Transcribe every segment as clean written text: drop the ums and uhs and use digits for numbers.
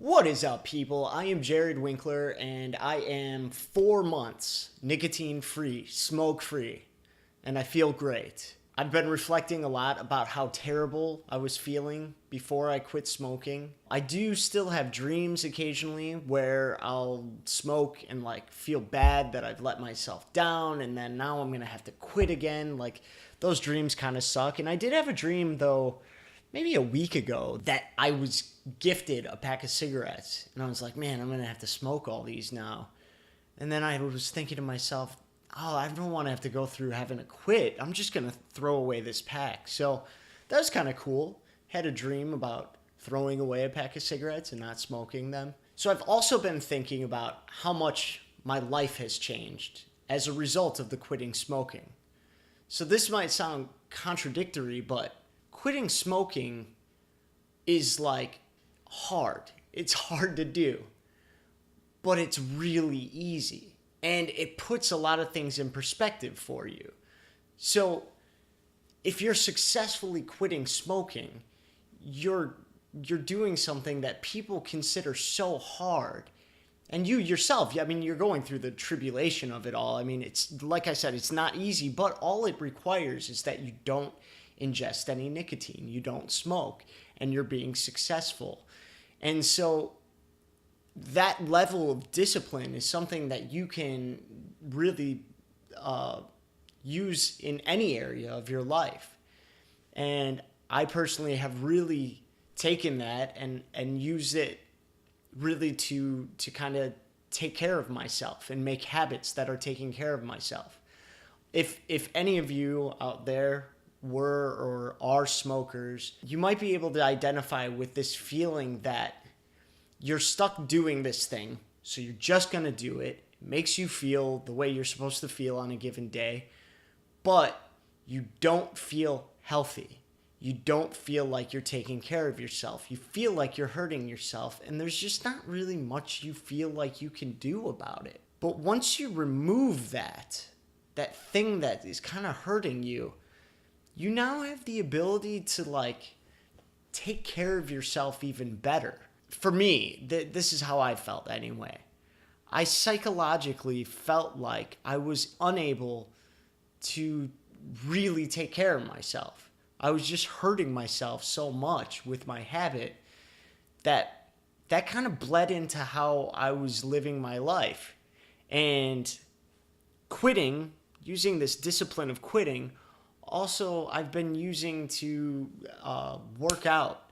What is up, people? I am Jared Winkler, and I am 4 months nicotine free, smoke free, and I feel great. I've been reflecting a lot about how terrible I was feeling before I quit smoking. I do still have dreams occasionally where I'll smoke and feel bad that I've let myself down, and then now I'm gonna have to quit again. Those dreams kind of suck. And I did have a dream though, maybe a week ago, that I was gifted a pack of cigarettes, and I was like, man, I'm gonna have to smoke all these now. And then I was thinking to myself, oh, I don't want to have to go through having to quit. I'm just gonna throw away this pack. So that was kind of cool. Had a dream about throwing away a pack of cigarettes and not smoking them. So I've also been thinking about how much my life has changed as a result of the quitting smoking. So this might sound contradictory, but quitting smoking is hard. It's hard to do, but it's really easy. And it puts a lot of things in perspective for you. So if you're successfully quitting smoking, you're doing something that people consider so hard. And you yourself, you're going through the tribulation of it all. It's, like I said, it's not easy, but all it requires is that you don't ingest any nicotine, you don't smoke, and you're being successful. And so that level of discipline is something that you can really use in any area of your life. And I personally have really taken that and use it really to kind of take care of myself and make habits that are taking care of myself. If any of you out there were or are smokers, you might be able to identify with this feeling that you're stuck doing this thing, so you're just going to do it. It makes you feel the way you're supposed to feel on a given day, but you don't feel healthy. You don't feel like you're taking care of yourself. You feel like you're hurting yourself, and there's just not really much you feel like you can do about it. But once you remove that thing that is kind of hurting you, you now have the ability to take care of yourself even better. For me, this is how I felt anyway. I psychologically felt like I was unable to really take care of myself. I was just hurting myself so much with my habit that kind of bled into how I was living my life. And quitting, using this discipline of quitting, also I've been using to work out,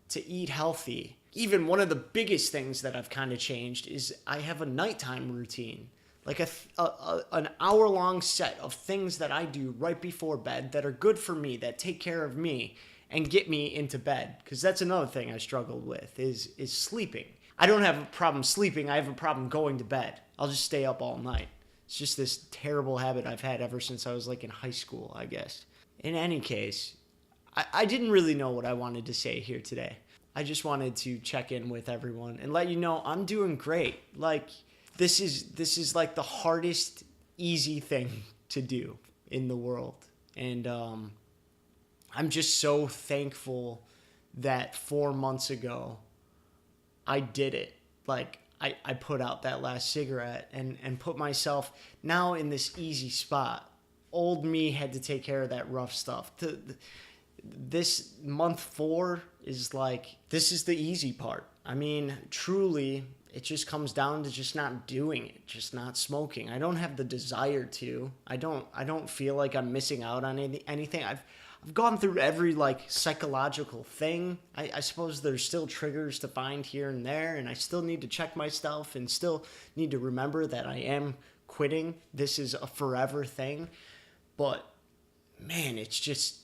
to eat healthy. Even one of the biggest things that I've kind of changed is I have a nighttime routine, an hour-long set of things that I do right before bed that are good for me, that take care of me and get me into bed. Because that's another thing I struggled with is sleeping. I don't have a problem sleeping. I have a problem going to bed. I'll just stay up all night. It's just this terrible habit I've had ever since I was in high school, I guess. In any case, I didn't really know what I wanted to say here today. I just wanted to check in with everyone and let you know I'm doing great. This is the hardest easy thing to do in the world. And I'm just so thankful that 4 months ago I did it. I put out that last cigarette and put myself now in this easy spot. Old me had to take care of that rough stuff. This month 4 is this is the easy part. Truly, it just comes down to just not doing it, just not smoking. I don't have the desire to. I don't feel like I'm missing out on anything. I've gone through every psychological thing. I suppose there's still triggers to find here and there, and I still need to check myself and still need to remember that I am quitting. This is a forever thing. But man, it's just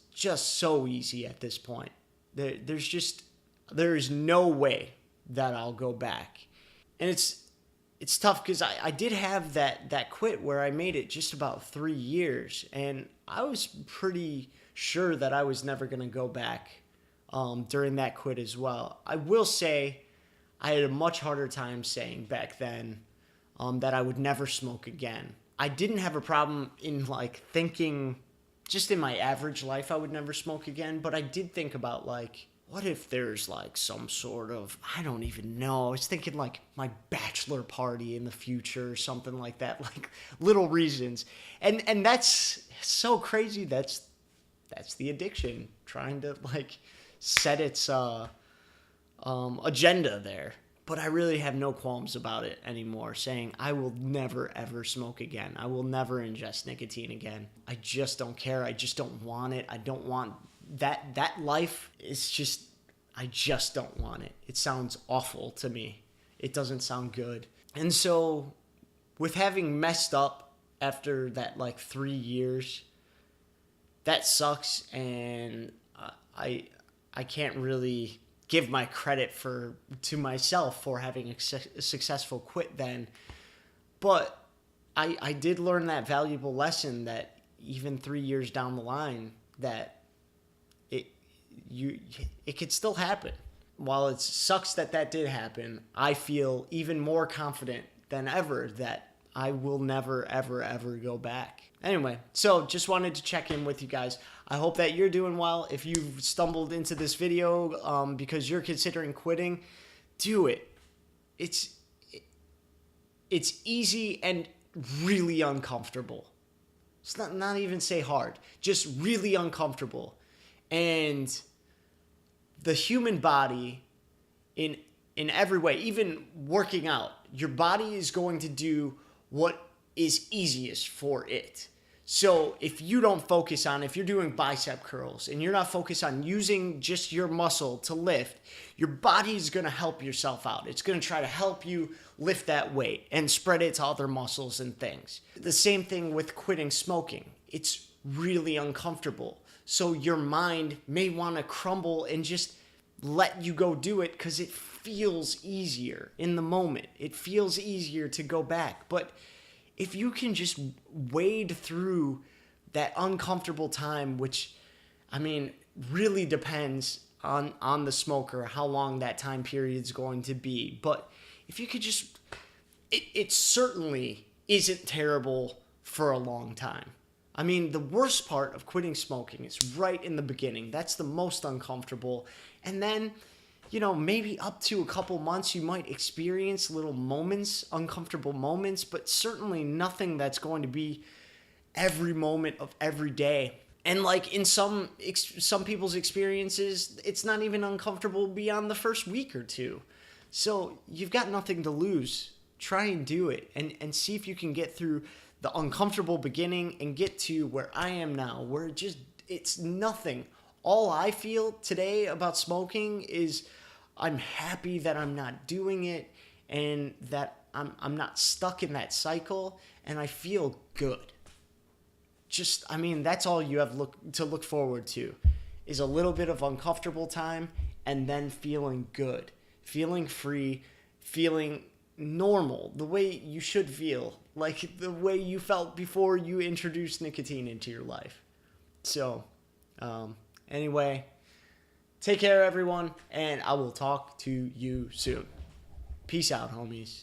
so easy at this point. There is no way that I'll go back. And it's tough because I did have that quit where I made it just about 3 years, and I was pretty sure that I was never going to go back during that quit as well. I will say I had a much harder time saying back then that I would never smoke again. I didn't have a problem in thinking just in my average life I would never smoke again, but I did think about what if there's like some sort of, I don't even know. I was thinking like my bachelor party in the future or something like that, like little reasons. And that's so crazy. That's the addiction trying to like set its agenda there. But I really have no qualms about it anymore, saying I will never ever smoke again. I will never ingest nicotine again. I just don't care. I just don't want it. I don't want that life. Is just, I just don't want it. It sounds awful to me. It doesn't sound good. And so with having messed up after that like 3 years, that sucks, and I can't really give my credit to myself for having a successful quit then. But I did learn that valuable lesson that even 3 years down the line, that it could still happen. While it sucks that did happen, I feel even more confident than ever that I will never, ever, ever go back. Anyway, so just wanted to check in with you guys. I hope that you're doing well. If you've stumbled into this video because you're considering quitting, do it. It's easy and really uncomfortable. It's not even say hard, just really uncomfortable. And the human body, in every way, even working out, your body is going to do what is easiest for it. So if you don't focus on, if you're doing bicep curls and you're not focused on using just your muscle to lift, your body's going to help yourself out. It's going to try to help you lift that weight and spread it to other muscles and things. The same thing with quitting smoking. It's really uncomfortable. So your mind may want to crumble and just let you go do it because it feels easier in the moment. It feels easier to go back. But if you can just wade through that uncomfortable time, which, I mean, really depends on the smoker, how long that time period is going to be. But if you could just, it certainly isn't terrible for a long time. I mean, the worst part of quitting smoking is right in the beginning. That's the most uncomfortable. And then, maybe up to a couple months, you might experience little moments, uncomfortable moments, but certainly nothing that's going to be every moment of every day. And like in some people's experiences, it's not even uncomfortable beyond the first week or two. So you've got nothing to lose. Try and do it and see if you can get through the uncomfortable beginning and get to where I am now, where it's nothing. All I feel today about smoking is I'm happy that I'm not doing it and that I'm not stuck in that cycle, and I feel good. That's all you have to look forward to, is a little bit of uncomfortable time and then feeling good, feeling free, feeling normal, the way you should feel, like the way you felt before you introduced nicotine into your life. So, anyway, take care, everyone, and I will talk to you soon. Peace out, homies.